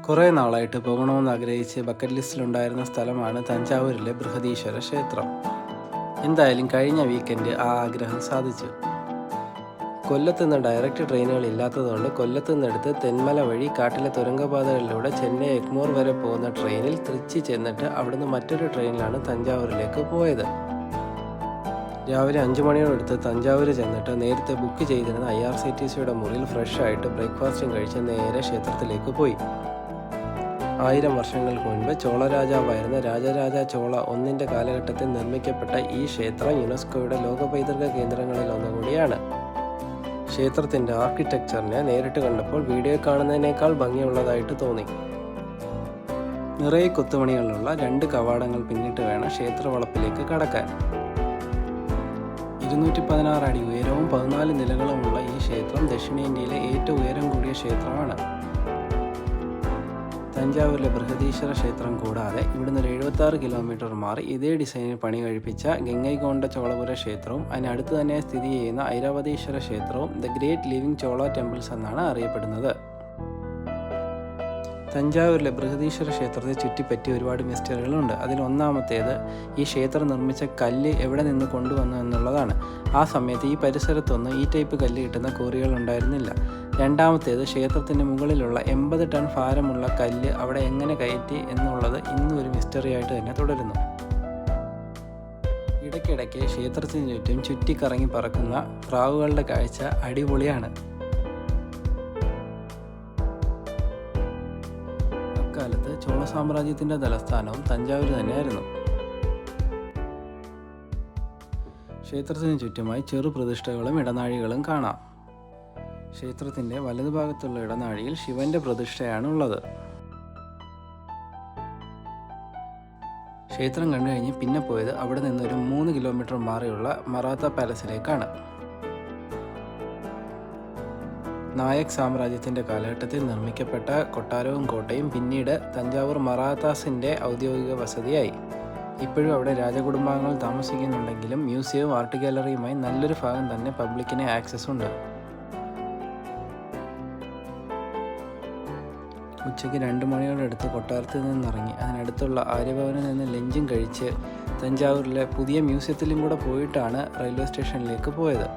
കുറേ നാളായിട്ട് പോകണമെന്ന് ആഗ്രഹിച്ച് ബക്കറ്റ് ലിസ്റ്റിലുണ്ടായിരുന്ന സ്ഥലമാണ് തഞ്ചാവൂരിലെ ബൃഹദീശ്വര ക്ഷേത്രം. എന്തായാലും കഴിഞ്ഞ വീക്കെൻഡ് ആ ആഗ്രഹം സാധിച്ചു. കൊല്ലത്ത് നിന്ന് ഡയറക്റ്റ് ട്രെയിനുകൾ ഇല്ലാത്തതുകൊണ്ട് കൊല്ലത്ത് നിന്നെടുത്ത് തെന്മല വഴി കാട്ടിലെ തുരങ്കപാതകളിലൂടെ ചെന്നൈ എഗ്മോർ വരെ പോകുന്ന ട്രെയിനിൽ തൃച്ചി ചെന്നിട്ട് അവിടുന്ന് മറ്റൊരു ട്രെയിനിലാണ് തഞ്ചാവൂരിലേക്ക് പോയത്. രാവിലെ 5 മണിയോടടുത്ത് തഞ്ചാവൂർ ചെന്നിട്ട് നേരത്തെ ബുക്ക് ചെയ്തിരുന്ന IRCTCയുടെ മുറിയിൽ ഫ്രഷ് ആയിട്ട് ബ്രേക്ക്ഫാസ്റ്റും കഴിച്ച് നേരെ ക്ഷേത്രത്തിലേക്ക് പോയി. 1000 വർഷങ്ങൾക്ക് മുൻപ് ചോള രാജാവായിരുന്ന രാജരാജ ചോള ഒന്നിൻ്റെ കാലഘട്ടത്തിൽ നിർമ്മിക്കപ്പെട്ട ഈ ക്ഷേത്രം യുനെസ്കോയുടെ ലോക പൈതൃക കേന്ദ്രങ്ങളിൽ ഒന്നുകൂടിയാണ്. ക്ഷേത്രത്തിൻ്റെ ആർക്കിടെക്ചറിനെ നേരിട്ട് കണ്ടപ്പോൾ വീഡിയോ കാണുന്നതിനേക്കാൾ ഭംഗിയുള്ളതായിട്ട് തോന്നി. നിറയെ കൊത്തുപണികളുള്ള 2 കവാടങ്ങൾ പിന്നിട്ട് വേണം ക്ഷേത്രവളപ്പിലേക്ക് കടക്കാൻ. 216 അടി ഉയരവും 14 നിലകളുമുള്ള ഈ ക്ഷേത്രം ദക്ഷിണേന്ത്യയിലെ ഏറ്റവും ഉയരം കൂടിയ ക്ഷേത്രമാണ്. തഞ്ചാവൂരിലെ ബൃഹദീശ്വര ക്ഷേത്രം കൂടാതെ ഇവിടുന്ന് ഒരു 76 കിലോമീറ്റർ മാറി ഇതേ ഡിസൈനിൽ പണി കഴിപ്പിച്ച ഗംഗൈകൊണ്ട ചോളപുര ക്ഷേത്രവും അതിനടുത്ത് തന്നെ സ്ഥിതി ചെയ്യുന്ന ഐരാവതീശ്വര ക്ഷേത്രവും the great living Chola temples എന്നാണ് അറിയപ്പെടുന്നത്. തഞ്ചാവൂരിലെ ബൃഹദീശ്വര ക്ഷേത്രത്തെ ചുറ്റിപ്പറ്റി ഒരുപാട് മിസ്റ്ററികളുണ്ട്. അതിൽ ഒന്നാമത്തേത് ഈ ക്ഷേത്രം നിർമ്മിച്ച കല്ല് എവിടെ നിന്ന് കൊണ്ടുവന്നു എന്നുള്ളതാണ്. ആ സമയത്ത് ഈ പരിസരത്തൊന്നും ഈ ടൈപ്പ് കല്ല് കിട്ടുന്ന കോറികൾ ഉണ്ടായിരുന്നില്ല. രണ്ടാമത്തേത് ക്ഷേത്രത്തിൻ്റെ മുകളിലുള്ള 80 ടൺ ഭാരമുള്ള കല്ല് അവിടെ എങ്ങനെ കയറ്റി എന്നുള്ളത് ഇന്നും ഒരു മിസ്റ്ററി ആയിട്ട് തന്നെ തുടരുന്നു. ഇടയ്ക്കിടയ്ക്ക് ക്ഷേത്രത്തിന് ചുറ്റും ചുറ്റിക്കറങ്ങി പറക്കുന്ന പ്രാവുകളുടെ കാഴ്ച അടിപൊളിയാണ്. അക്കാലത്ത് ചോള സാമ്രാജ്യത്തിൻ്റെ തലസ്ഥാനവും തഞ്ചാവൂർ തന്നെയായിരുന്നു. ക്ഷേത്രത്തിന് ചുറ്റുമായി ചെറു പ്രതിഷ്ഠകളും ഇടനാഴികളും കാണാം. ക്ഷേത്രത്തിൻ്റെ വലതുഭാഗത്തുള്ള ഇടനാഴിയിൽ ശിവന്റെ പ്രതിഷ്ഠയാണ് ഉള്ളത്. ക്ഷേത്രം കണ്ടു കഴിഞ്ഞ് പിന്നെ പോയത് അവിടെ നിന്നൊരു 3 കിലോമീറ്റർ മാറിയുള്ള മറാത്ത പാലസിലേക്കാണ്. നായക് സാമ്രാജ്യത്തിൻ്റെ കാലഘട്ടത്തിൽ നിർമ്മിക്കപ്പെട്ട കൊട്ടാരവും കോട്ടയും പിന്നീട് തഞ്ചാവൂർ മറാത്താസിൻ്റെ ഔദ്യോഗിക വസതിയായി. ഇപ്പോഴും അവിടെ രാജകുടുംബാംഗങ്ങൾ താമസിക്കുന്നുണ്ടെങ്കിലും മ്യൂസിയവും ആർട്ട് ഗാലറിയുമായി നല്ലൊരു ഭാഗം തന്നെ പബ്ലിക്കിന് ആക്സസ് ഉണ്ട്. ഉച്ചയ്ക്ക് 2 മണിയോടടുത്ത് കൊട്ടാരത്തിൽ നിന്നിറങ്ങി അതിനടുത്തുള്ള ആര്യഭവനിൽ നിന്ന് ലഞ്ചും കഴിച്ച് തഞ്ചാവൂരിലെ പുതിയ മ്യൂസിയത്തിലും കൂടെ പോയിട്ടാണ് റെയിൽവേ സ്റ്റേഷനിലേക്ക് പോയത്.